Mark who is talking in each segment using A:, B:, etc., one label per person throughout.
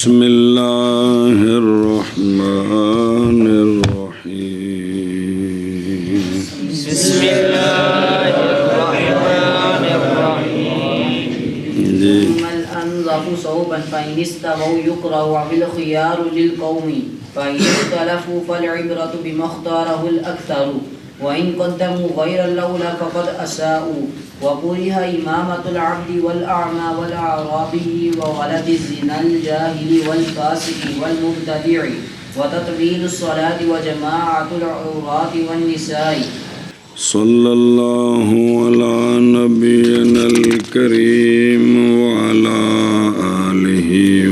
A: بسم اللہ الرحمن الرحیم
B: بسم اللہ الرحمن الرحیم ثم الأنظف صوبا فإن استووا يقرأ بالخيار للقوم فإن اختلفوا فالعبرة بما اختاره الأكثر وإن قدموا غير الأولى فقد أساءوا وكره إمامة العبد والأعمى والأعرابي وولد الزنا الجاهل والفاسق والمبتدع وتطويل الصلاة وجماعة العورات والنساء.
A: صلی اللہ علی نبینا الکریم وعلی آلہ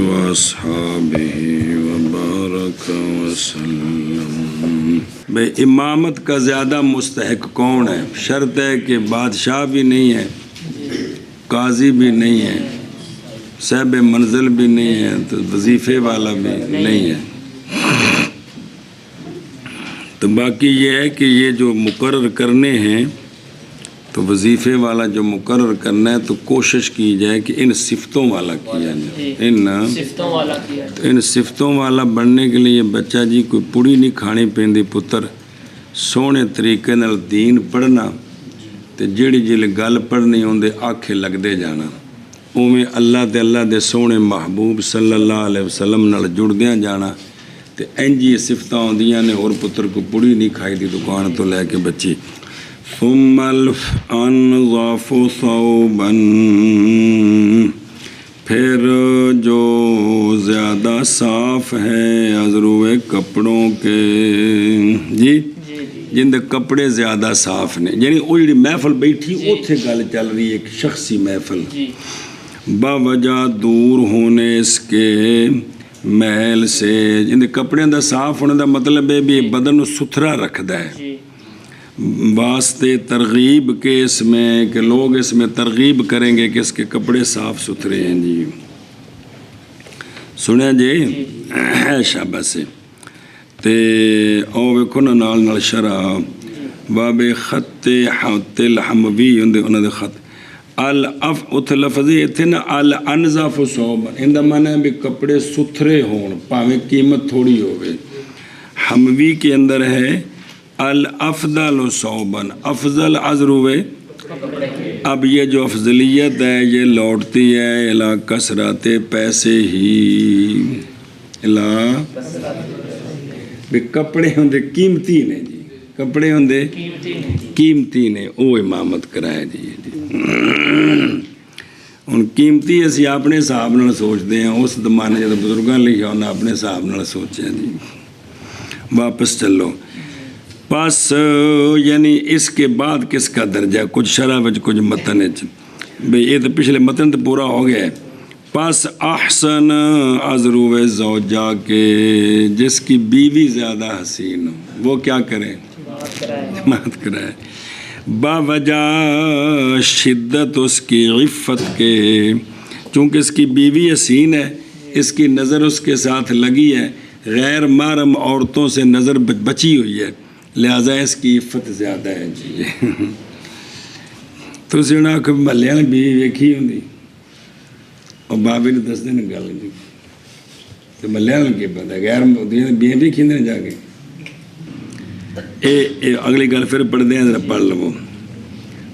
A: واصحابہ وبارک وسلم. بھئی امامت کا زیادہ مستحق کون ہے؟ شرط ہے کہ بادشاہ بھی نہیں ہے، قاضی بھی نہیں ہے، صاحب منزل بھی نہیں ہے، تو وظیفے والا بھی نہیں ہے. تو باقی یہ ہے کہ یہ جو مقرر کرنے ہیں تو وظیفے والا جو مقرر کرنا ہے تو کوشش کی جائے کہ ان صفتوں والا کیا جائے. ان صفتوں والا بننے کے لیے بچہ جی کوئی پوڑی نہیں کھانی پیندی پتر، سونے طریقے نال دین پڑھنا تے جیڑی جیل گل پڑھنی ہوندے آکھے لگ دے جانا، اویں اللہ دے سونے محبوب صلی اللہ علیہ وسلم نال جڑ دیاں جانا. تے انجی صفتاں ہوندیاں نے اور پتر کو پوڑی نہیں کھائی دی دکان تو لے کے بچی. ثم الانظاف ثوبا، پھر جو زیادہ صاف ہے ازروے کپڑوں کے، جی جن دے کپڑے زیادہ صاف نے، یعنی وہ جڑی محفل بیٹھی اوتھے گل چل رہی ہے ایک شخصی محفل، باوجہ دور ہونے اس کے محل سے. جن دے کپڑے دا صاف ہونے دا مطلب ہے بھی بدن ستھرا رکھدا ہے، واسطے ترغیب کے اس میں کہ لوگ اس میں ترغیب کریں گے کہ اس کے کپڑے صاف ستھرے ہیں. جی سنیا جی شاباش سے. تے او ویکھو نا نال شرح باب خط الحموی انہاں دے خط الاف اتھ لفظ اتھے نا الانظف صوبا، ان دا معنی ہے بھی کپڑے ستھرے ہون پاویں قیمت تھوڑی ہوئے. حموی کے اندر ہے الافضل صوبا، افضل عذروے. اب یہ جو افضلیت ہے یہ لوٹتی ہے الا کثرت پیسے ہی، الا بھی کپڑے ہوندے قیمتی نے جی، کپڑے ہوندے قیمتی نے، او امامت کرائے جی. ان قیمتی اسی اپنے حساب نال سوچتے ہیں، اس زمانے جب بزرگاں لکھا انہاں اپنے حساب نال سوچیا جی. واپس چلو پس یعنی اس کے بعد کس کا درجہ، کچھ شرح وچ کچھ متن وچ، بھئی یہ تو پچھلے متن تو پورا ہو گیا ہے. پس احسن ازروے زوجہ کے، جس کی بیوی زیادہ حسین ہو وہ کیا کرے، جماعت کرائے. باوجہ شدت اس کی عفت کے، چونکہ اس کی بیوی حسین ہے، اس کی نظر اس کے ساتھ لگی ہے، غیر محرم عورتوں سے نظر بچی ہوئی ہے، لہٰذا اس کی عفت زیادہ ہے جی. تو سنا کہ محلے والی بیوی ویکھی ہوندی اور بابے نے دس دن گل جی، تو محلے والے کی پتہ غیر بیوی ویکھی نے جا کے. اگلی گل پھر پڑھتے ہیں ذرا پڑھ لو.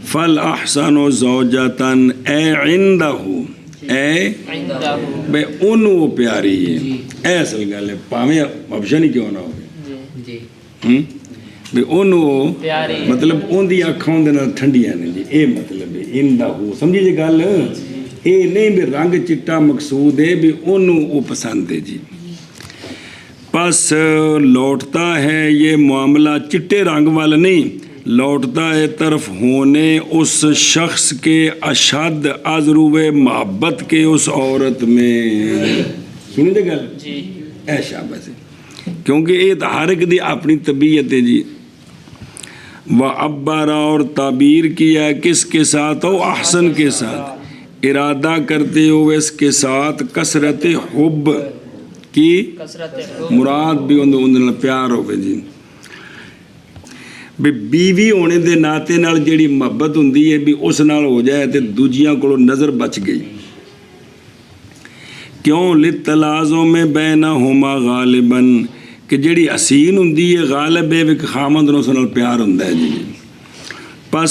A: فل احسن زوجتن اے عندہ، اے بے ان وہ پیاری ہے، اے اصل گل ہے پاویں آپشن ہی کیوں نہ ہو بے ان وہ مطلب ان دی اکھاں دے نال ٹھنڈیاں نے جی، اے مطلب ہے عندہ، سمجھی جی گل، اے نہیں بھی رنگ چٹا مقصود ہے بھی انہوں وہ پسند ہے جی. پس لوٹتا ہے یہ معاملہ چٹے رنگ والا نہیں، لوٹتا ہے طرف ہونے اس شخص کے اشد ازروے محبت کے اس عورت میں. سنی جی گل اے شاباش، کیونکہ یہ تو ہر ایک دی اپنی طبیعت ہے جی. وعبر اور تعبیر کیا کس کے ساتھ ہو، احسن کے ساتھ، ارادہ کرتے ہوئے اس کے ساتھ کثرت حب کی، مراد بھی اندر پیار ہوئے جی. بیوی ہونے دے ناتے نال جیڑی محبت ہوندی ہے بھی اس نال ہو جائے تے دوجیاں کو نظر بچ گئی. ਕਿਉਂ ਲਿਤਲਾਜ਼ੋ ਮੈਂ ਬੈਨਹੁਮਾ ਗਾਲਿਬਨ ਕਿ ਜਿਹੜੀ ਹਸੀਨ ਹੁੰਦੀ ਹੈ ਗਾਲਿਬ ਹੈ ਵੀ ਖਾਮਦ ਨੂੰ ਉਸ ਨਾਲ ਪਿਆਰ ਹੁੰਦਾ ਹੈ ਜੀ। ਬਸ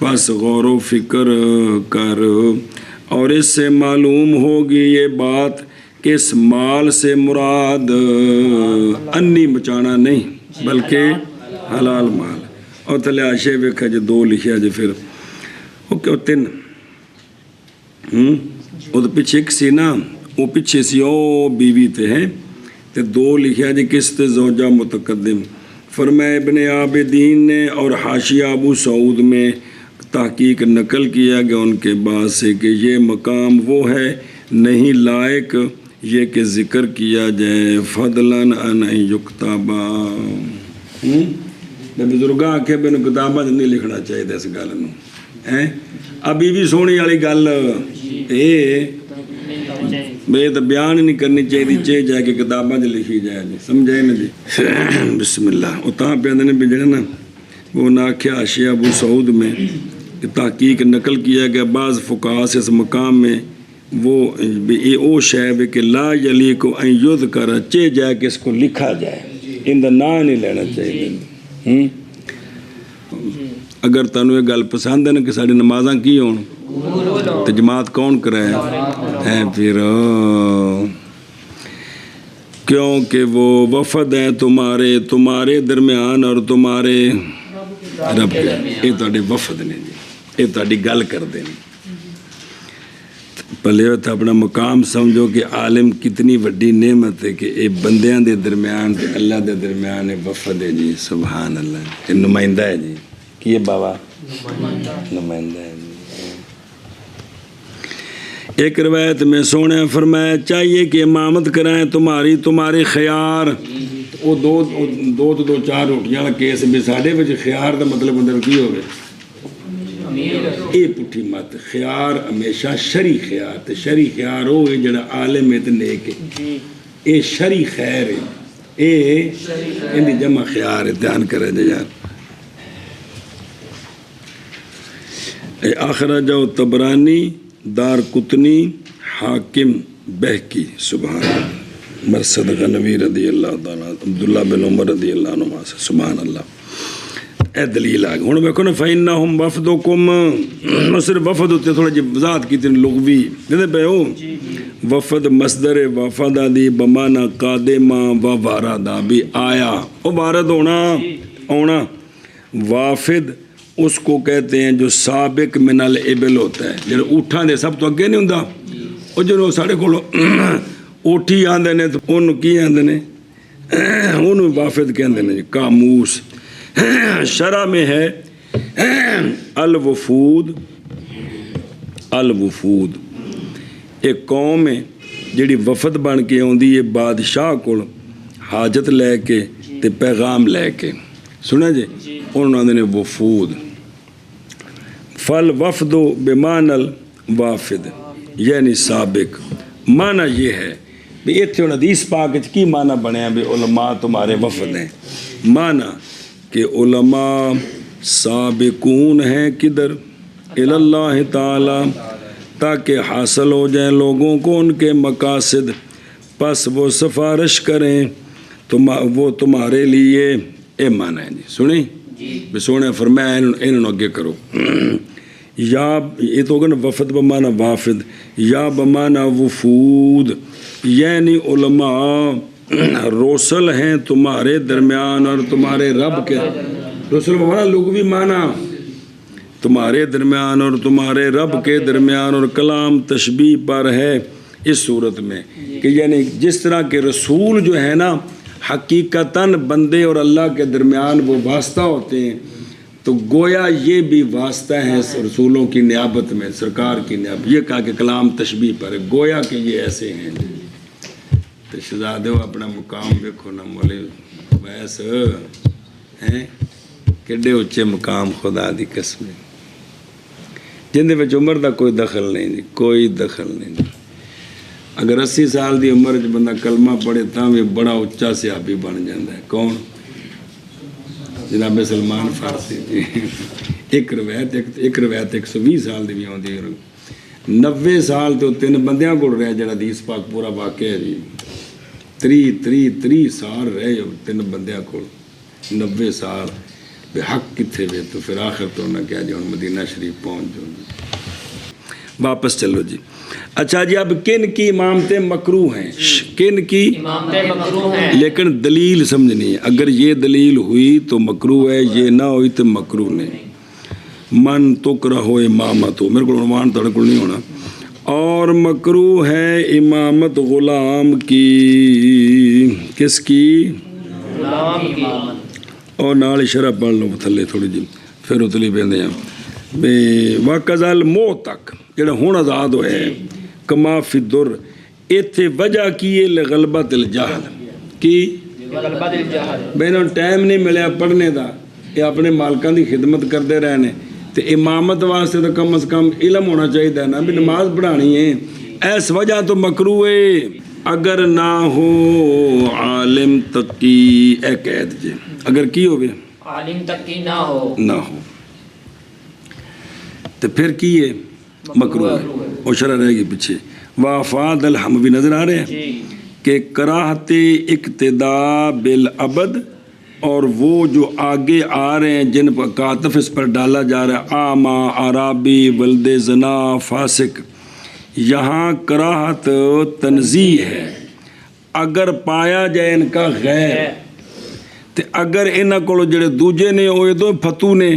A: بس غور و فکر کر اور اس سے معلوم ہوگی یہ بات کہ اس مال سے مراد انی مچانا نہیں بلکہ حلال مال. اور تھلے آشے ویکھا جو 2 لکھیا جو پھر وہ کیوں 3 وہ تو پیچھے ایک سی نا وہ پیچھے سی او بیوی تے ہیں تے 2 لکھیا جی کس تے زوجہ متقدم. فرمایا ابن عابدین نے اور حاشیہ ابو سعود میں تحقیق نقل کیا گیا ان کے بعد سے کہ یہ مقام وہ ہے نہیں لائق یہ کہ ذکر کیا جائے فضلاً ان یکتبا. بزرگاں آکھے بے نو کتاباں نہیں لکھنا چاہیے اس گل نو ابھی بھی سونی والی گل یہ تو بیان ہی نہیں کرنی چاہیے چاہیے جائے کہ کتاباں لکھی جائے جی سمجھائے نا جی. بسم اللہ وہ تاں پہ نے بھی جڑا نا وہ نہ آکھیا اشیاء ابو سعود میں کہ تحقیق نقل کیا گیا بعض فقہا سے اس مقام میں وہ او شے کہ لا یلیق ان یذکر چاہیے جائے کہ اس کو لکھا جائے ان دا نام نہیں لینا چاہیے. اگر تنوں یہ گل پسند ہے نا کہ ساری نمازاں کی ہون تو جماعت کون کرائے ہیں پھر کیونکہ وہ وفد ہیں تمہارے درمیان اور تمہارے رب کے یہ تہاڈے وفد نے جی یہ تہاڈی گل کردے نے. پہلے تو اپنا مقام سمجھو کہ عالم کتنی وڈی نعمت ہے کہ یہ بندیاں دے درمیان تے اللہ دے درمیان وفد ہے جی. سبحان اللہ یہ نمائندہ ہے جی کی یہ بابا نمائندہ ہے جی. ایک روایت میں سونے فرمایا چاہیے کہ امامت کرائیں تمہارے خیار وہ دو 4 روٹیاں والا کیس بھی ساڈے وچ خیار دا مطلب اندر کی ہوگا یہ پٹھی مت خیار ہمیشہ شری خیار تے شری خیار ہو گئے جڑا عالم ہے تے نیک ہے یہ شری خیر ہے یہ ان جمع خیار ہے دھیان کرے جے یار. اخرجہ طبرانی دار قطنی حاکم بہکی. سبحان اللہ. مرصد غنوی رضی اللہ تعالیٰ عبداللہ بن عمر رضی اللہ عنہ سے. سبحان اللہ. اے دلیل آگے ہوں ویکھو نا فَإِنَّهُمْ وَفْدُكُمْ صرف وفد ہوتے تھوڑا جی وضاحت کی تھی لغوی دیتے پہ ہو وفد مصدر وفدہ دی بمانا قادمہ و واردہ بھی آیا وہ وارد ہونا وافد اس کو کہتے ہیں جو سابق من الابل ہوتا ہے جب اونٹاں دے سب تو اگے نہیں ہوندا وہ جو ساڑھے کولو اوٹھی آندے نے تو انہوں کی آندے نے انہوں وافد کہندے نے قاموس. شرع میں ہے الوفود ایک قوم ہے جڑی وفد بن کے آندی ہے بادشاہ کول حاجت لے کے تے پیغام لے کے سنا جی انہوں نے وفود. فل وفد بمان الوافد یعنی سابق. معنی یہ ہے بھی اتنے حدیث پاک کی معنی بنیا بھی علماء تمہارے وفد ہیں. معنی کہ علماء سابقون ہیں کدھر اللہ تعالی تاکہ حاصل ہو جائیں لوگوں کو ان کے مقاصد پس وہ سفارش کریں وہ تمہارے لیے اے معنی ہے جی سنیں بھی سونے فرمایا انہوں اگے کرو یا یہ تو ہوگا نا وفد بمانا وافد یا بمانا وفود یعنی علماء رسل ہیں تمہارے درمیان اور تمہارے رب کے رسل بمانا لغوی معنی تمہارے درمیان اور تمہارے رب کے درمیان اور کلام تشبیہ پر ہے اس صورت میں کہ یعنی جس طرح کے رسول جو ہے نا حقیقتاً بندے اور اللہ کے درمیان وہ واسطہ ہوتے ہیں تو گویا یہ بھی واسطہ ہے رسولوں کی نیابت میں سرکار کی نیابت یہ کہا کہ کلام تشبیہ پر ہے گویا کہ یہ ایسے ہیں تو شہزادے اپنا مقام دیکھو نا مولے ویس ہیں کڈے اچے مقام خدا دی قسم جن دے وچ عمر دا کوئی دخل نہیں جی کوئی دخل نہیں. اگر 80 سال دی عمر وچ بندہ کلمہ پڑھے تاں بھی بڑا اچا صحابی بن جاندا ہے. کون؟ جناب سلمان فارسی جی. ایک روایت 120 سال دی بھی ہوندی ہے 90 سال تو 3 بندیاں کول رہیا جڑا حدیث پاک پورا واقعہ ہے جی 30 سال رہے 3 بندیاں کول 90 سال بھی حق کتنے وے تو پھر آخر تو انہیں کہا جی ہوں مدینہ شریف پہنچ جاؤ جی واپس چلو جی اچھا جی اب کن کی امامتیں مکروہ ہیں کن کی
B: امامتیں مکروہ ہیں
A: لیکن دلیل سمجھنی ہے اگر یہ دلیل ہوئی تو مکروہ ہے یہ نہ ہوئی تو مکروہ نہیں من تکرہ ہو امامت ہو میرے کو عنوان تڑے کو نہیں ہونا اور مکروہ ہے امامت غلام کی کس کی
B: غلام کی
A: اور نال اشارہ پڑھ لو تھلے تھوڑی جی پھر اتلی پیندے ہیں بے وقزل موتک جڑا ہون آزاد ہوئے ہے کما فی در ایتھے وجہ کیے لغلبت الجہل کی
B: غلبت الجہل
A: بینوں ٹائم نہیں ملیا پڑھنے دا یہ اپنے مالکان دی خدمت کردے رہنے تو امامت واسطے تو کم از کم علم ہونا چاہیے نا بھی نماز پڑھانی ہے ایس وجہ تو مکروہ ہے اگر نہ ہو عالم تقی اے قید جے اگر کی ہو بے
B: عالم تک کی نہ ہو
A: تو پھر کی ہے مکروہ ہے وہ شرح رہے گی پیچھے وافاد الحم بھی نظر آ رہے ہیں
B: جی
A: کہ کراہت اقتداء بالعبد اور وہ جو آگے آ رہے ہیں جن پر کاتف اس پر ڈالا جا رہا ہے آما عرابی ولد زنا فاسق یہاں کراہت تنزیہ ہے اگر پایا جائے ان کا غیر تو اگر انہاں کو جڑے دوجے نے ہوئے تو فتو نے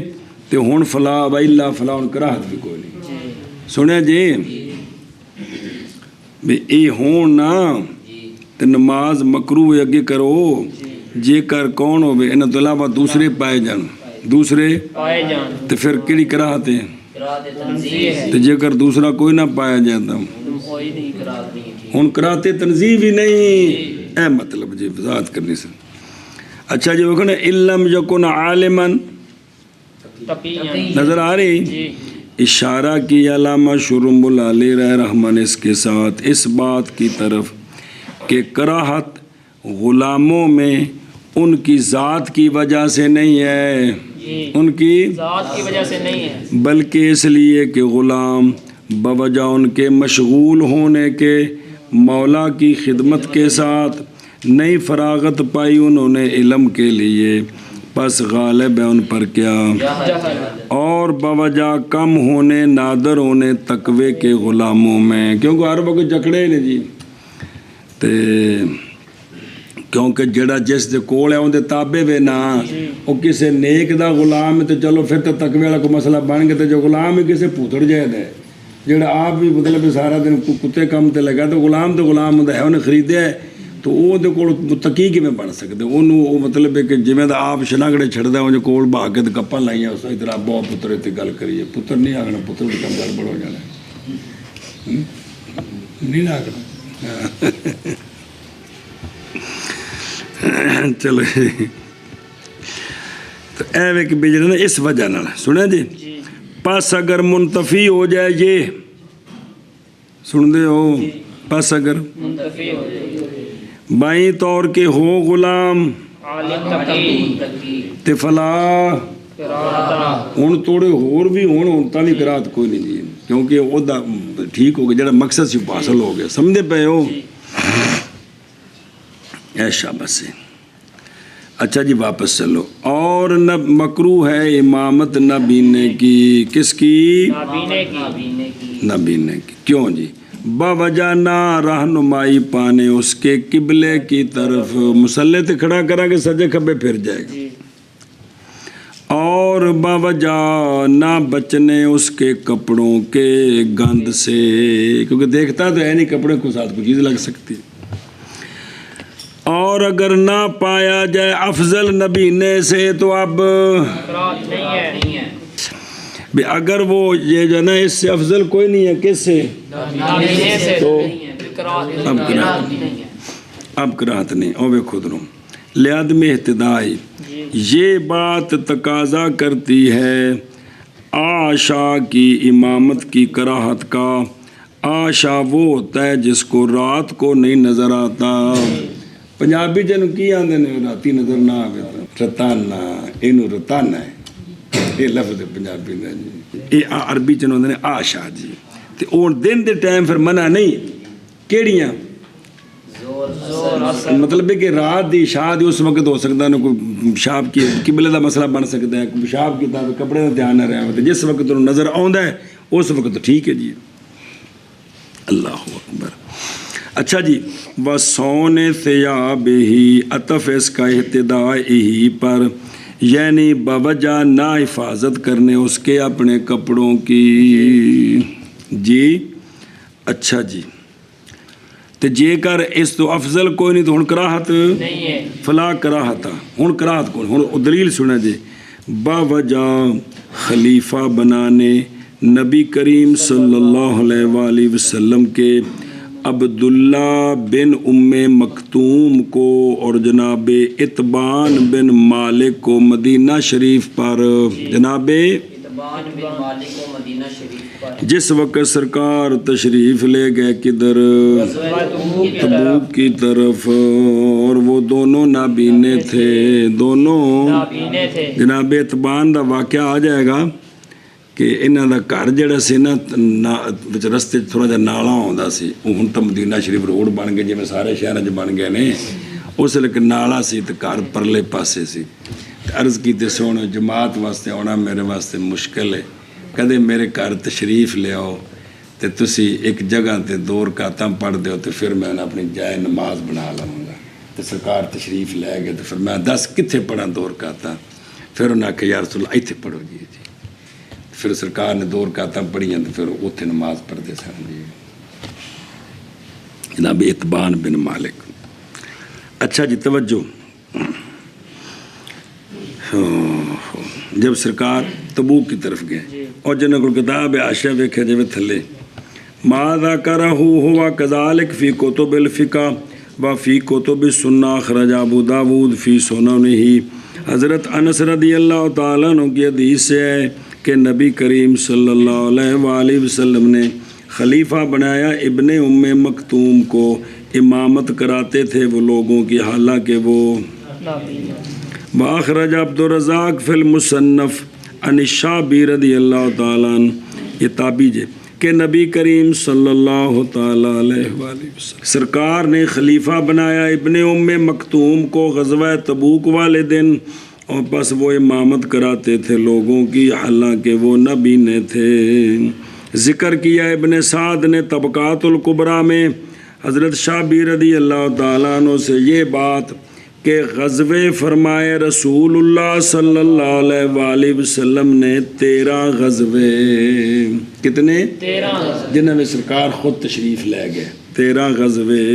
A: تو ہون فلا و اللہ فلا ان کراہت بھی کوئی نہیں سنیا جی بھی اے ہون نا تو نماز مکروہ اگے کرو جے کر کون ہو بے انہاں تو علاوہ دوسرے پائے جان دوسرے
B: پائے جان
A: تو پھر کیڑی کراہت ہے
B: تنزیہ ہے
A: تو جے کر دوسرا کوئی نہ پایا جاتا
B: کوئی نہیں قرار نہیں ہے
A: ہون کراتے تنزیہ بھی نہیں اے مطلب جی وضاحت کرنی سے اچھا جی وہ کہنا علم یکن عالماً
B: تقیاں
A: نظر آ رہی
B: جی
A: اشارہ کی علامہ شرم العلی رحمن اس کے ساتھ اس بات کی طرف کہ کراہت غلاموں میں ان کی ذات کی وجہ سے نہیں ہے ان کی
B: ذات کی وجہ سے نہیں ہے
A: بلکہ اس لیے کہ غلام بوجہ ان کے مشغول ہونے کے مولا کی خدمت کے ساتھ نئی فراغت پائی انہوں نے علم کے لیے پس غالب ہے ان پر کیا اور بوجہ کم ہونے نادر ہونے تقوی کے غلاموں میں کیونکہ عربوں کے جکڑے نے جی تے کیونکہ جڑا جس دے کول ہے ان دے تابع وے نا وہ کسے نیک دا غلام ہے تو چلو پھر تو تقوی والا کو مسئلہ بن گیا تو جو غلام ہے کسے پوتڑ جائے دے جڑا آپ بھی مطلب سارا دن کتے کام تے لگا تو غلام ہوندا ہے انہیں خریدیا ہے تو وہ دے کول متقی کیویں بن سکدے اونوں وہ مطلب ہے کہ جویں دا آپ شناگڑے چھڑدا ہے جو کول بھا کے تے گپاں لائیاں اس طرح بہت پتر تے گل کریے پتر نہیں آکھنا پتر دا کم گل بڑھ ہو جانا نہیں آکھنا چلو تو اے وے کہ بجڑا نا اس وجہ نال سنیا جی پس اگر منتفی ہو جائے یہ سن دے ہو پس اگر
B: منتفی ہو جائے
A: بائیں طور کے ہو غلام
B: عالم تقی
A: تے فلا
B: قرارتا
A: ہن توڑے ہور بھی ہن تا بھی قرات کوئی نہیں جی کیونکہ او دا ٹھیک ہو گیا جڑا مقصد سی حاصل ہو گیا سمجھے پے ہو اے شاباش سے اچھا جی واپس چلو اور نہ مکروہ ہے امامت نہ بینے کی کس کی
B: نابینے کی
A: نہ بینے کی کیوں جی باوجہ نہ رہنمائی پانے اس کے قبلے کی طرف مسلح تے کھڑا کرا کے سجے کھبے پھر جائے گا اور باوجہ نہ بچنے اس کے کپڑوں کے گند سے کیونکہ دیکھتا تو ہے نہیں کپڑے کو ساتھ کوئی چیز لگ سکتی اور اگر نہ پایا جائے افضل نبینے سے تو اب
B: قرات نہیں ہے
A: بھی اگر وہ یہ جو نا اس سے افضل کوئی نہیں ہے کس سے
B: نابینے سے
A: تو
B: نہیں ہے قرات
A: اب قرات
B: نہیں ہے
A: اب قرات نہیں او بے خود رو لعدم اہتدائی یہ بات تقاضا کرتی ہے آشا کی امامت کی کراہت کا آشا وہ ہوتا ہے جس کو رات کو نہیں نظر آتا پنجابی جنوں کی آندے نے راتی نظر نہ آوے رتانا اینو رتانا ہے یہ لفظ پنجابی نے جی یہ عربی جنوں نے آشا جی تے اور دن دے ٹائم پھر منع نہیں کیڑیاں
B: زور اثر
A: مطلب ہے کہ رات دی شاد اس وقت ہو سکتا ہے کوئی پیشاب کی قبلے دا مسئلہ بن سکتا ہے، کوئی پیشاب کی طرف کپڑے کا دھیان نہ رہا ہوتا، جس وقت انہوں نظر آتا ہے اس وقت تو ٹھیک ہے جی۔ اللہ اکبر۔ اچھا جی، وَصَوْنِ ثِيَابِهِ عطف اس کا احتدائی پر، یعنی بوجہ نا حفاظت کرنے اس کے اپنے کپڑوں کی جی۔ اچھا جی، تو جے کر اس تو افضل کوئی نہیں تو ہن کراہت
B: نہیں ہے،
A: فلا کراہتا، ہن کراہت کون، ہن دلیل سنا جی، باوجہ خلیفہ بنانے نبی کریم صلی اللہ علیہ وآلہ وسلم کے عبداللہ بن مکتوم کو اور جناب اتبان بن مالک کو مدینہ شریف پر، جناب
B: اتبان بن مالک کو مدینہ شریف پر
A: جس وقت سرکار تشریف لے گئے کدھر، تبوک کی طرف، اور وہ دونوں نابینے تھے، دونوں
B: نابینے تھے۔
A: جناب اتبان دا واقعہ آ جائے گا کہ انہاں دا گھر جڑا سی نا رستے تھوڑا جہا نالا ہوندا سی، وہ ہن تو مدینہ شریف روڈ بن گئے جویں سارے شہراں 'چ بن گئے نے، اس لیے نالا سی تے گھر پرلے پاسے سی۔ عرض کیتے سن جماعت واسطے آنا میرے واسطے مشکل ہے، کدے میرے گھر تشریف لے آؤ تے تسی ایک جگہ تے 2 رکعتاں پڑھ دیو تے پھر میں اپنی جائے نماز بنا لواں گا۔ تے سرکار تشریف لے گئے تے پھر میں دس کتھے پڑھاں 2 رکعتاں، پھر انہاں آکھیا یا رسول اللہ ایتھے پڑھو جی۔ پھر سرکار نے 2 رکعتاں پڑھیاں تو پھر اتنے نماز پڑھتے سن جی، جناب اتبان بن مالک۔ اچھا جی توجہ، جب سرکار تبوک کی طرف گئے اور جنہوں کو کتاب عائشہ ویکھے جویں تھلے ماذا کرہ ہوا کذالک فی کتب الفقہ و فی کتب السنہ اخرج ابو داود فی سننہ۔ حضرت انس رضی اللہ تعالیٰ عنہ کی حدیث سے ہے کہ نبی کریم صلی اللہ علیہ وآلہ وسلم نے خلیفہ بنایا ابن مکتوم کو، امامت کراتے تھے وہ لوگوں کی، حالانکہ وہ باخرج عبد الرزاق فی المصنف عن الشعبی رضی اللہ تعالیٰ عنہ، یہ تابعی کہ نبی کریم صلی اللہ تعالیٰ علیہ وآلہ وسلم سرکار نے خلیفہ بنایا ابن مکتوم کو غزوہ تبوک والے دن، اور بس وہ امامت کراتے تھے لوگوں کی، حالانکہ وہ نبی نے تھے۔ ذکر کیا ابن سعد نے طبقات الکبریٰ میں حضرت شعبی رضی اللہ تعالیٰ عنہ سے یہ بات کہ غزوے فرمائے رسول اللہ صلی اللہ علیہ وآلہ وسلم نے 13 غزوے، کتنے؟
B: 13
A: جنہوں میں سرکار خود تشریف لے گئے، 13 غزوے،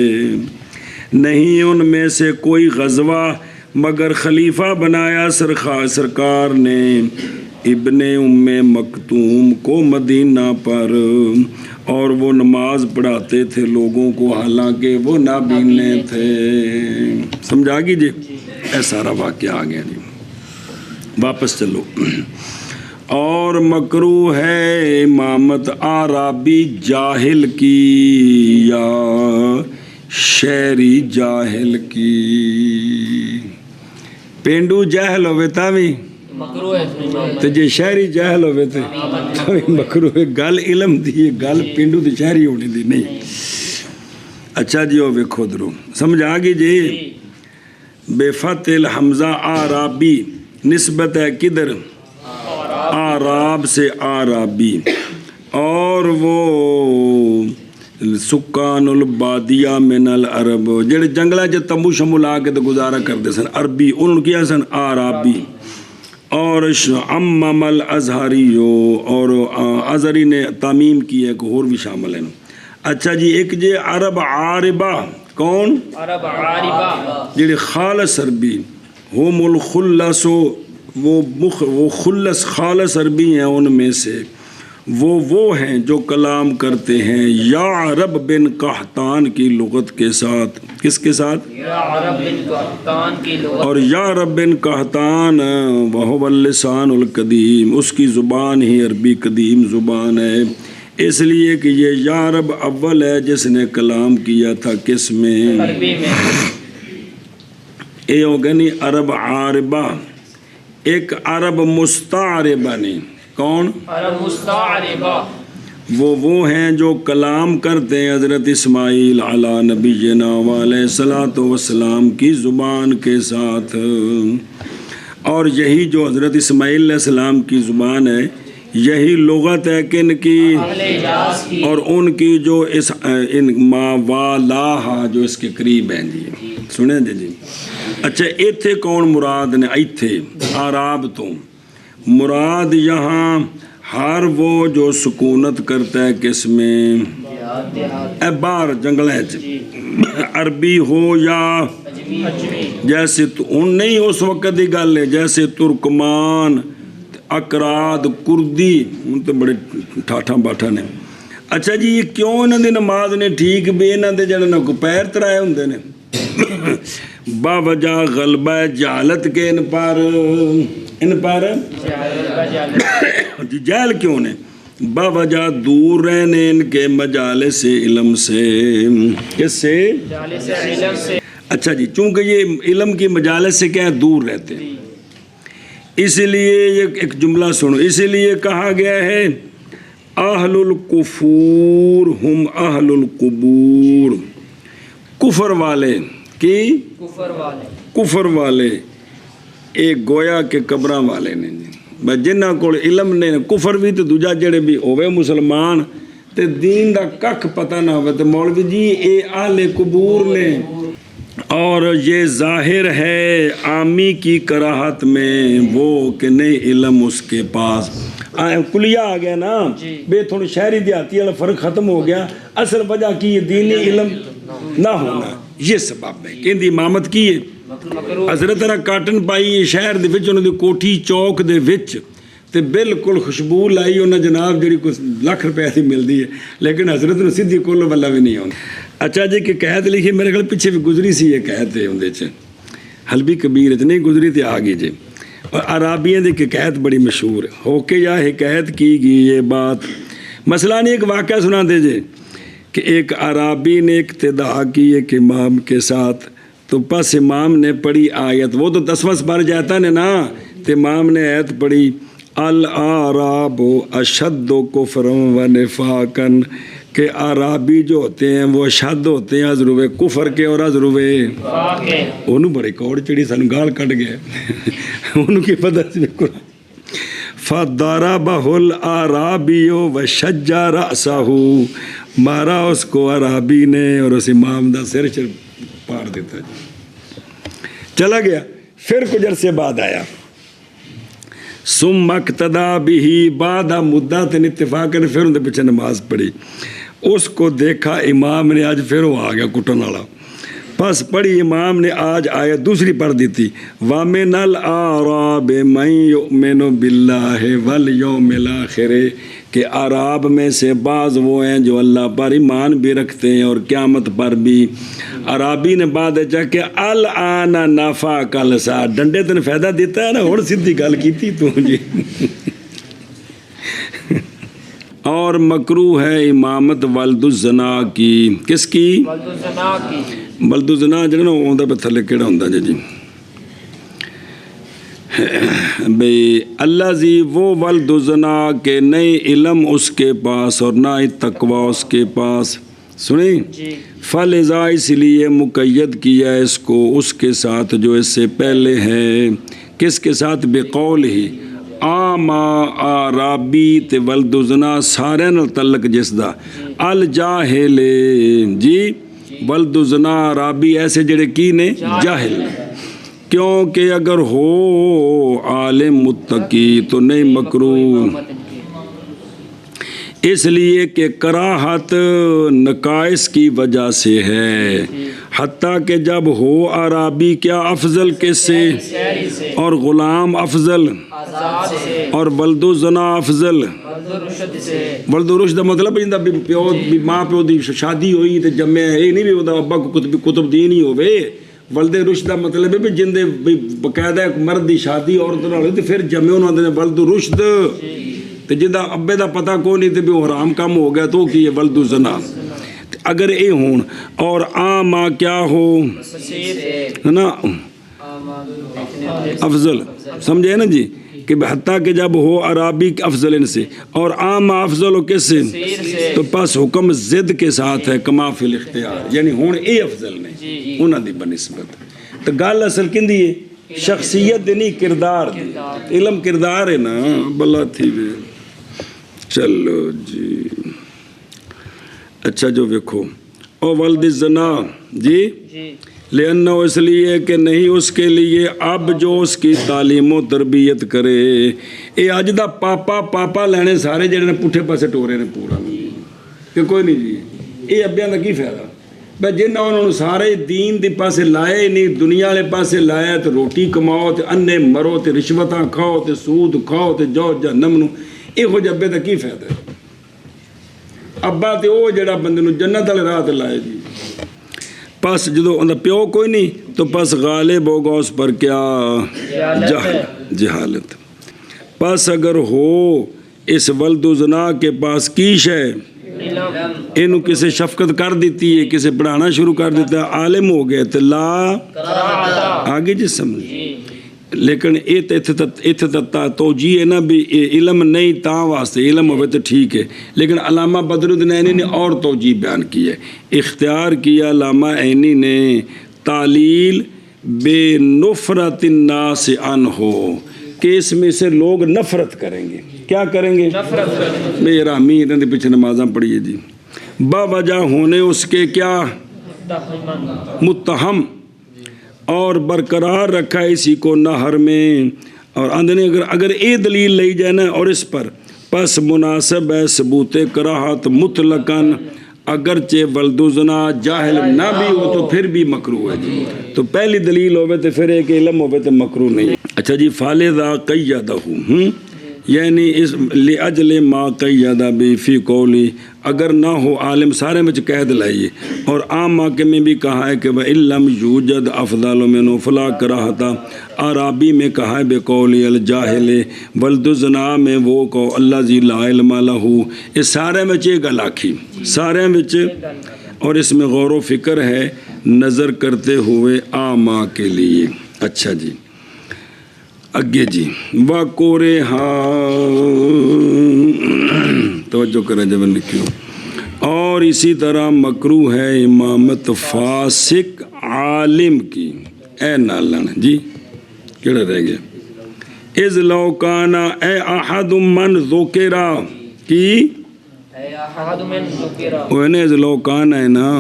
A: نہیں ان میں سے کوئی غزوہ مگر خلیفہ بنایا سرکار نے ابن مکتوم کو مدینہ پر، اور وہ نماز پڑھاتے تھے لوگوں کو، حالانکہ وہ نابینے تھے۔ سمجھا گی جی؟ اے سارا واقعہ آ گیا جی، واپس چلو۔ اور مکروہ ہے امامت عربی جاہل کی یا شہری جاہل کی، پینڈو جاہل ہوئے تاوی
B: مکروہ ہے،
A: تے جے شہری جاہل ہوئے تے مکروہ ہے۔ گل علم دی ہے، گل پینڈو دی شہری ہونی دی نہیں۔ اچھا جی وہ ویکھو درو، سمجھ آ گئی جی؟ بے فتح الحمزہ عربی نسبت ہے کدھر؟ عرب سے عربی، اور وہ سکان البادیہ من العرب، جڑے جنگلہ جے تمبو شمو لا کے تو گزارا کرتے سن عربی، انہوں کیا سن عربی۔ اور عمم الازہریو، اور ازہری نے تعمیم کی ہے کہ اور بھی شامل ہیں۔ اچھا جی ایک جی عرب عاربہ، کون؟
B: عرب عاربہ،
A: جڑے خالص عربی، ہم الخلص، وہ خلص خالص عربی ہیں، ان میں سے وہ ہیں جو کلام کرتے ہیں یا عرب بن قحطان کی لغت کے ساتھ، کس کے ساتھ؟
B: یا عرب بن قحطان کی لغت،
A: اور یا عرب بن قحطان وہو اللسان القدیم، اس کی زبان ہی عربی قدیم زبان ہے، اس لیے کہ یہ یا عرب اول ہے جس نے کلام کیا تھا کس میں؟
B: عربی میں۔
A: اے ہو گنی عرب عاربہ، ایک عرب مستعربہ نے، کون؟
B: عرب مستعربہ،
A: وہ ہیں جو کلام کرتے ہیں حضرت اسماعیل علی نبینا علیہ الصلوۃ والسلام کی زبان کے ساتھ، اور یہی جو حضرت اسماعیل علیہ السلام کی زبان ہے یہی لغت ہے کن کی؟ اور ان کی جو اس ان ماوالاہا جو اس کے قریب ہیں جی، سنیں جی۔ اچھا ایتھے کون مراد نے؟ ایتھے عراب تو مراد یہاں ہر وہ جو سکونت کرتا ہے کس میں؟ باہر جنگلیں عربی ہو یا جیسے ان نہیں اس وقت دی گل ہے جیسے ترکمان اکراد کردی ان تو بڑے ٹھاٹھا باٹھا نے۔ اچھا جی یہ کیوں انہوں دی نماز نے ٹھیک بھی انہوں دے جڑے نہ کو پیر ترائے ہوندے نے باوجہ غلبہ جہالت کے ان پر جی جہل کیوں نے؟ باوجہ دور رہنے ان کے مجالس علم سے، کس سے؟ اچھا جی چونکہ یہ علم کی مجالس سے کیا ہے دور رہتے ہیں، اس لیے یہ ایک جملہ سنو، اس لیے کہا گیا ہے اہل الکفور ہم اہل القبور، کفر والے کی کفر والے ایک گویا کے قبراں والے نے جی، جنہاں کول علم نے کفر بھی تو دوجا جڑے بھی ہوئے مسلمان تے دین دا ککھ پتہ نہ ہوئے تے مولوی جی اے اہل قبور نے۔ اور یہ ظاہر ہے عامی کی کراہت میں وہ کہ نہیں علم اس کے پاس کلیہ آ گیا نا بے تھوڑی شہری دیہاتی والا فرق ختم ہو گیا، اصل وجہ کی یہ دینی علم نہ ہونا یہ سبب ہے کہ ان دی امامت کی ہے حضرت را کاٹن پائی شہر دے وچ انہاں دی کوٹھی چوک دے وچ تے بالکل خوشبو لائی انہاں جناب جڑی کچھ لاکھ روپے دی ملدی ہے لیکن حضرت نو سیدھی کول والا بھی نہیں ہوندا۔ اچھا جی کہ قحط لکھی میرے خیال پیچھے بھی گزری سی یہ قحط ہے اندے چ حلبی کبیر اتنی نہیں گزری تے آ گئی جی، اور عرابیاں دی کہ قحط بڑی مشہور ہے ہو کے یا حکایت کی گئی یہ بات۔ مسئلہ نہیں ایک واقعہ سنا دے جے کہ ایک عرابی نے اقتداء کی ایک امام کے ساتھ، تو پس امام نے پڑھی آیت، وہ تو 10 بار جاتا نے نا، تو امام نے آیت پڑھی الاعراب اشد کفرا و نفاقا، کہ عرابی جو ہوتے ہیں وہ اشد ہوتے ہیں ازرو کفر کے اور ازرو انہوں بڑے کوڑ چڑی سن گال کٹ گئے انہوں کی پتہ سی قرآن فَضَرَبَهُ الْأَعْرَابِيُّ وَشَجَّ رَأْسَهُ، مارا اس کو عرابی نے اور اس امام دا سر پاڑ دیتا چلا گیا۔ پھر کچھ عرصے بعد آیا ثم اقتدا به بعد مدت اتفاق نے، پھر ان دے پیچھے نماز پڑھی، اس کو دیکھا امام نے آج پھر وہ آ گیا کٹن والا، پس پڑھی امام نے آج آیت دوسری پڑھ دی تھی وَمِنَ الْأَعْرَابِ مَن يُؤْمِنُ بِاللَّهِ وَالْيَوْمِ الْآخِرِ، کہ عراب میں سے بعض وہ ہیں جو اللہ پر ایمان بھی رکھتے ہیں اور قیامت پر بھی۔ عرابی نے بعد چاہ کہ الآن نفاق السا، ڈنڈے تن فائدہ دیتا ہے نا، اور سیدھی گل کی تھی تو جی اور مکروہ ہے امامت ولد الزنا کی، کس کی؟ ولد الزنا جنہوں نے ہوندہ پہ تھلے کیڑا ہوندہ جی بھئی اللہ زی وہ ولد الزنا کے نئے علم اس کے پاس اور نہ تقوی اس کے پاس، سنیں فلذا اس لیے مقید کیا اس کو اس کے ساتھ جو اس سے پہلے ہے، کس کے ساتھ؟ بقول ہی آما عرابی تے ولد الزنا سارے نال تعلق جس دا الجاہل جی، ولد الزنا عرابی ایسے جڑے کی نے جاہل، کیونکہ اگر ہو عالم متقی تو نہیں مکروہ، اس لیے کہ کراہت نقائص کی وجہ سے ہے، حتیٰ کہ جب ہو عرابی کیا افضل کس سے؟ اور غلام افضل اور ولد الزنا افضل، ولد الرشد مطلب جندہ بھی ماں پیو دی شادی ہوئی تے جمع ہے، یہ نہیں بھی وہ ابا کو کتب دین ہی ہوئے، ولد رشد دا مطلب ہے بھی جندے باقاعدہ ایک مرد دی شادی عورت نال ہوئی تے پھر جمع انہوں نے ولد رشد، تے جندہ ابے دا پتہ کو نہیں تے بھی حرام کام ہو گیا تو کی ہے ولد الزنا۔ اگر اے ہون اور آما کیا ہو نا افضل، سمجھے نا جی، کہ حتیٰ کہ جب ہو عرابی افضل ان سے اور عام افضل ہو کس سے تو پس حکم ضد کے ساتھ ہے کما فی الاختیار یعنی ہوں اے افضل نے انہاں دی بنسبت تو گل اصل کندی ہے شخصیت دی نہیں کردار دی علم کردار ہے نا بلا تھی وے چلو جی اچھا جو ویکھو او ولد الزنا جی لأنہ اس لیے کہ نہیں اس کے لیے اب جو اس کی تعلیم و تربیت کرے اے اج دا پاپا لینے سارے جڑے نے پٹھے پاسے ٹورے نے پورا کہ کوئی نہیں جی اے ابیاں دا کی فائدہ بھائی جنہاں انہوں نے سارے دین دی پاسے لائے نہیں دنیا والے پاسے لایا تو روٹی کماؤ تے انے مرو تے رشوتاں کھاؤ تے سود کھاؤ تے جو جہنم نو ਇਹੋ ਜਿਹੇ ਅੱਬੇ ਦਾ ਕੀ ਫਾਇਦਾ ਅੱਬਾ ਤੇ ਉਹ ਜਿਹੜਾ ਬੰਦੇ ਨੂੰ ਜੰਨਤ ਵਾਲੇ ਰਾਹ ਤੇ ਲਾਏ ਜੀ ਬਸ ਜਦੋਂ ਉਹਦਾ ਪਿਓ ਕੋਈ ਨਹੀਂ ਤਾਂ ਬਸ ਗਾਲਿਬ ਹੋਗਾ ਉਸ ਪਰ ਕਿਆ ਜਹਾਲਤ ਬਸ ਅਗਰ ਹੋ ਇਸ ਵਲਦੁ ਜ਼ਨਾ ਕੇ ਪਾਸ ਕੀ ਸ਼ੈ ਇਹਨੂੰ ਕਿਸੇ ਸ਼ਫਕਤ ਕਰ ਦਿੱਤੀ ਹੈ ਕਿਸੇ ਪੜ੍ਹਾਉਣਾ ਸ਼ੁਰੂ ਕਰ ਦਿੱਤਾ ਆਲਿਮ ਹੋ ਗਏ ਤੇ ਲਾ ਆਗੇ ਜੀ ਸਮਝ لیکن اتنے تک توجیہ ہے نا بھی علم نہیں تا واسطے علم ہوئے تو ٹھیک ہے لیکن علامہ بدر الدین عینی نے اور توجیہ بیان کی ہے اختیار کیا علامہ عینی نے تعلیل بے نفرت الناس عنہ کہ اس میں سے لوگ نفرت کریں گے کیا کریں گے بے رامی انہوں نے پیچھے نمازاں پڑھیے جی با وجہ ہونے اس کے کیا متہم اور برقرار رکھا اسی کو نہر میں اور اندنے اگر اے دلیل لئی جائے نا اور اس پر پس مناسب ہے ثبوت کراہت مطلقاً اگرچہ ولد زنا جاہل نہ بھی ہو تو پھر بھی مکروہ ہے جی تو پہلی دلیل ہوئے تو پھر ایک علم ہوئے تو مکروہ نہیں اچھا جی فالذا قیدہ یعنی اس لأجل ما قیدہ بی فی قولی اگر نہ ہو عالم سارے میں قید لائیے اور عام ماقع میں بھی کہا ہے کہ وَإِلَّمْ يُوجَدْ أَفْضَلُ مِنْهُ فَلَا كَرَاهَةَ عرابی میں کہا ہے بقول الجاہل ولد الزنا میں وہ کو اللہ ذی لا علم لہ اس سارے میں گل آکھی سارے میں اور اس میں غور و فکر ہے نظر کرتے ہوئے عامہ کے لیے اچھا جی اگے جی وَقُرِحَ توجہ کریں جب لکھیو اور اسی طرح مکروہ ہے امامت فاسق عالم کی اے نالن جی کیڑا رہ گیا اذ لو کانا اے احد من ذکرہ کی اوہ اذ لو کانا ہے نا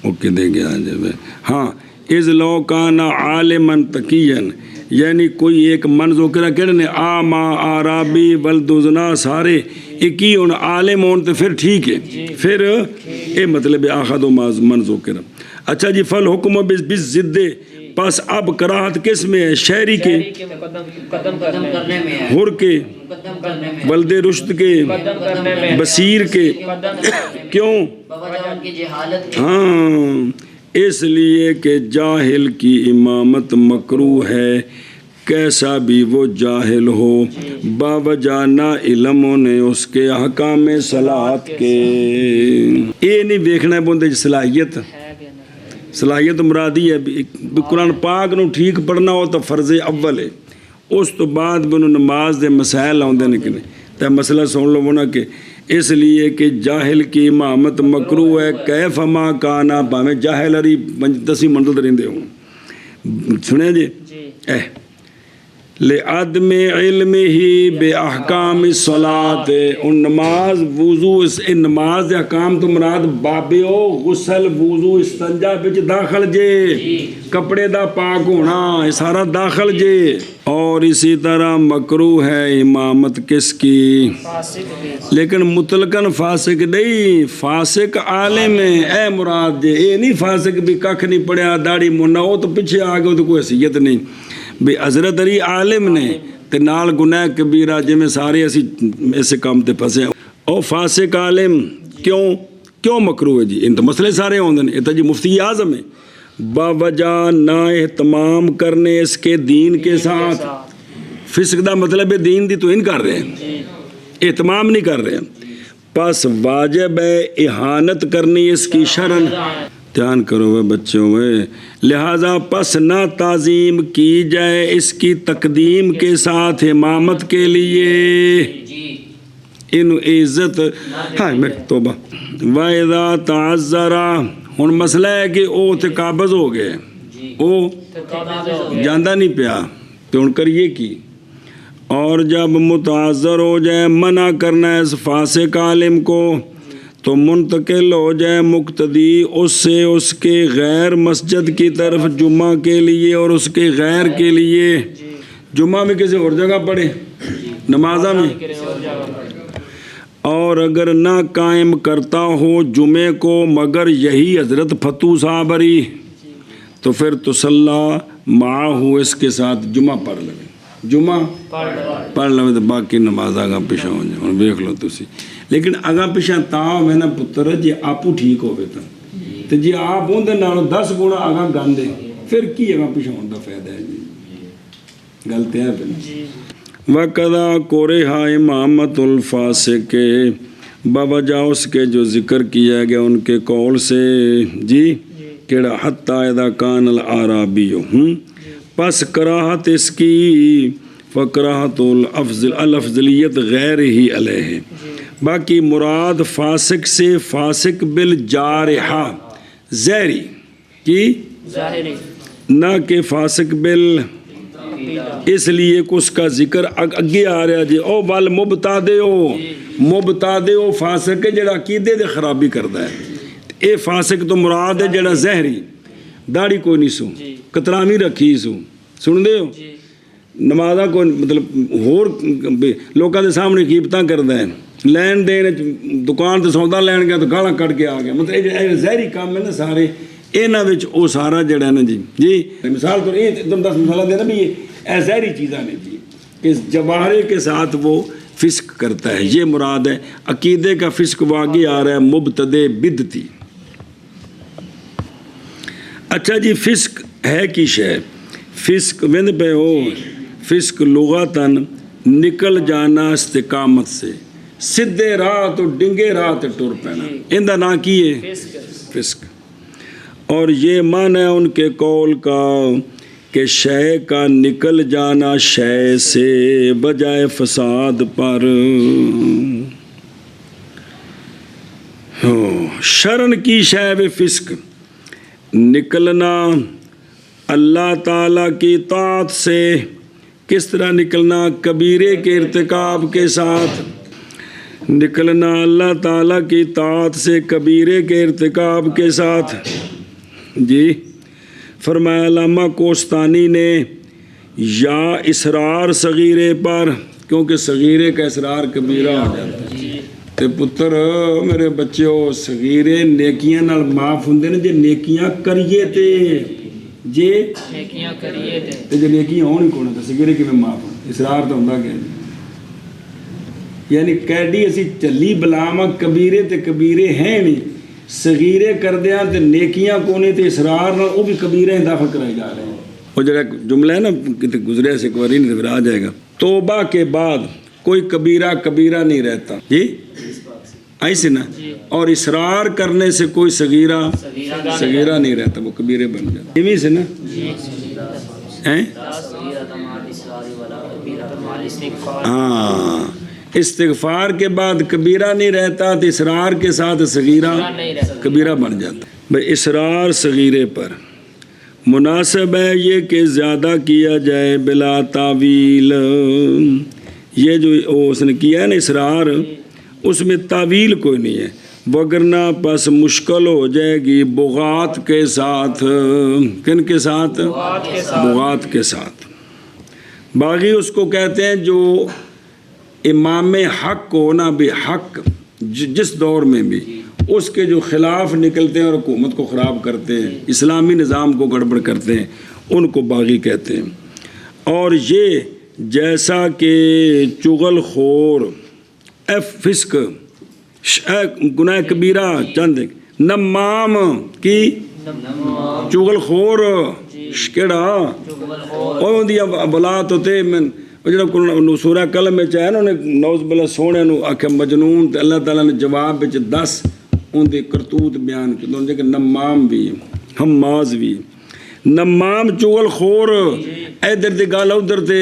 A: اوکے دے گیا جب ہاں اذ لو کانا عالماً تقیاً یعنی کوئی ایک من ذکرہ کہنے نے آما عرابی ولد زنا سارے ایک ہی ہون عالم ہون تو پھر ٹھیک ہے پھر اے مطلب آخد و من ذکرہ اچھا جی فل حکم بالضد پس اب کراہت کس میں ہے شہری کے حر کے ولد رشد کے بصیر کے کیوں ہاں اس لیے کہ جاہل کی امامت مکروہ ہے کیسا بھی وہ جاہل ہو باوجہ نا علم نے اس کے احکام صلاحت کے یہ نہیں دیکھنا ہے بندے صلاحیت مرادی ہے قرآن پاک نو ٹھیک پڑھنا ہو تو فرض اول ہے اس تو بعد بھی انہوں نماز دے مسائل آؤں دے نکلے تو مسئلہ سن لو نا کہ اس لیے کہ جاہل کی امامت مکروہ ہے کیف ما کانا پاویں جاہل ہری 10 منزل رہندے ہوں سنیں جی لعدم علم ہی بے احکام الصلاۃ ان نماز وضو ان نماز دے احکام تو مراد بابیو غسل وضو استنجا وچ داخل جے کپڑے دا پاک ہونا یہ سارا داخل جے اور اسی طرح مکروہ ہے امامت کس کی لیکن مطلقاً فاسق نہیں فاسق عالم ہے اے مراد جے اے نہیں فاسق بھی ککھ نہیں پڑھیا داڑھی منا وہ تو پیچھے آ گئے تو کوئی حیثیت نہیں بھی حضرت علی عالم نے تے نال گناہ کبیرہ جی میں سارے ایسے کام تے پھنسے او فاسق عالم کیوں مکروہ ہے جی ان تو مسئلے سارے ہوندے ہیں یہ تو جی مفتی اعظم ہے باوجہ نا اہتمام کرنے اس کے دین کے ساتھ فسق دا مطلب ہے دین دی تو ان کر رہے ہیں اہتمام نہیں کر رہے ہیں پس واجب ہے احانت کرنی اس کی شرن دھیان کرو وہ بچوں میں، لہذا پس نہ تعظیم کی جائے اس کی تقدیم کے ساتھ امامت کے لیے،
B: جی
A: ان عزت ہاں میں توبہ وَإِذَا تَعَذَّرَ، ہن مسئلہ ہے کہ وہ تے قابض ہو گئے،
B: جی
A: وہ جاندہ نہیں پیا تو ہن کریے کی، اور جب متعذر ہو جائے منع کرنا ہے اس فاسق عالم کو تو منتقل ہو جائے مقتدی اس سے اس کے غیر مسجد کی طرف جمعہ کے لیے اور اس کے غیر کے لیے، جمعہ میں کسی اور جگہ پڑھے، نمازہ میں، اور اگر نہ قائم کرتا ہو جمعے کو مگر یہی حضرت فتو صابری تو پھر تصلی معاہو، اس کے ساتھ جمعہ پڑھ لے، جمعہ پڑھ لو تو باقی نماز آگاں پیچھے ہو جائے، ہوں دیکھ لو تسی، لیکن آگاں پیچھے تاں میں نا پتر جی آپو ٹھیک ہوئے تو جی آپ ہوں دے نالوں 10 گنا آگاں گاندے پھر کی آگاں پیچھے ہونے دا فائدہ ہے جی، غلطی ہے پھر وَقَضَا قُرِحَ امامت الفاسق کے بوجہ اس کے جو ذکر کیا گیا ان کے قول سے، جی کیڑا حتیٰ اذا کان العرابی، پس کراہت اس کی فکراہت الافضلیت غیر ہی علیہ، باقی مراد فاسق سے فاسق بالجارحہ زہری کی نہ کہ فاسق بال، اس لیے کہ اس کا ذکر اگے آ رہا جی او بل مبتدع فاسق ہے جڑا عقیدے دے خرابی کردا ہے، اے فاسق تو مراد ہے جڑا زہری داڑھی کوئی نہیں سو کترامی رکھی سو سن دے ہو نمازاں کو مطلب ہور لوکاں دے سامنے غیبتاں کردا ہے، لین دین دکان تے سودا لین گیا تو گالاں کٹ کے آ گیا، مطلب اے زہری کام ہے نا سارے انہاں وچ او سارا جڑا ہے نا جی مثال تو یہ تم 10 مثالہ دینا بھی یہ زہری چیزاں نے جی کہ جواہرے کے ساتھ وہ فسق کرتا ہے، یہ مراد ہے، عقیدے کا فسق واقعی آ رہا ہے مبتدع بدعتی۔ اچھا جی فسق ہے کی شے، فسق وند پہ ہو، فسق لغتاً نکل جانا استقامت سے، سدھے راہ تو ڈنگے راہ تے ٹر پینا، ان دا نا کی ہے فسق، اور یہ معنی ہے ان کے قول کا کہ شے کا نکل جانا شے سے بجائے فساد پر، شرن کی شے و فسق نکلنا اللہ تعالیٰ کی طاعت سے، کس طرح نکلنا؟ کبیرے کے ارتکاب کے ساتھ نکلنا، اللہ تعالیٰ کی طاعت سے کبیرے کے ارتکاب کے ساتھ، جی فرمایا علامہ کوستانی نے یا اصرار صغیرے پر، کیونکہ صغیرے کا اصرار کبیرہ ہو جاتا ہے، تے پتر میرے بچوں صغیرے نیکیاں نال معاف ہوندے نے جے نیکیاں کریے تے، جے نیکیاں کریے تے جے نیکیاں ہون ہی کون تے صغیرے کیویں معاف ہون؟ اصرار تو ہوندا کہ یعنی کیڈی اسی چلی بلاواں کبیرے تے کبیرے ہیں نہیں، صغیرے کردیاں تے نیکیاں کونے تے اصرار نال وہ بھی کبیرے داخل کرائے جا رہے ہیں۔ وہ جگہ جملہ ہے نا کتے گزرے سے ایک بار نہیں پھر آ جائے گا، توبہ کے بعد کوئی کبیرہ کبیرہ نہیں رہتا، جی ایسے نا، اور اصرار کرنے سے کوئی صغیرہ صغیرہ نہیں رہتا، وہ کبیرے بن جاتا، ایویں سے نا ہاں، استغفار کے بعد کبیرہ نہیں رہتا تو اصرار کے ساتھ صغیرہ کبیرہ بن جاتا۔ بھئی اصرار صغیرے پر مناسب ہے یہ کہ زیادہ کیا جائے بلا تعویل، یہ جو اس نے کیا ہے نا اصرار، اس میں تعویل کوئی نہیں ہے، وگرنہ پس مشکل ہو جائے گی بغات کے ساتھ، کن کے ساتھ؟ بغات کے ساتھ۔ باغی اس کو کہتے ہیں جو امام حق کو نا بھی حق جس دور میں بھی اس کے جو خلاف نکلتے ہیں اور حکومت کو خراب کرتے ہیں، اسلامی نظام کو گڑبڑ کرتے ہیں، ان کو باغی کہتے ہیں۔ اور یہ جیسا کہ چغل خور فسق گناہ کبیرہ چند نمام کی چغل خور کیڑا اور دیا بلات ہوتے میں جڑا سورہ قلم میں چاہے نا انہیں نوز بلا سونے نو آکھے مجنون تے اللہ تعالیٰ نے جواب بچ 10 ਉਹਦੇ ਕਰਤੂਤ ਬਿਆਨ ਕੀਤੇ ਉਹਦੇ ਕਿ ਨਮਾਮ ਵੀ ਹਮਾਜ਼ ਵੀ ਨਮਾਮ ਚੁਗਲਖੋਰ ਇਧਰ ਦੀ ਗੱਲ ਉਧਰ ਤੇ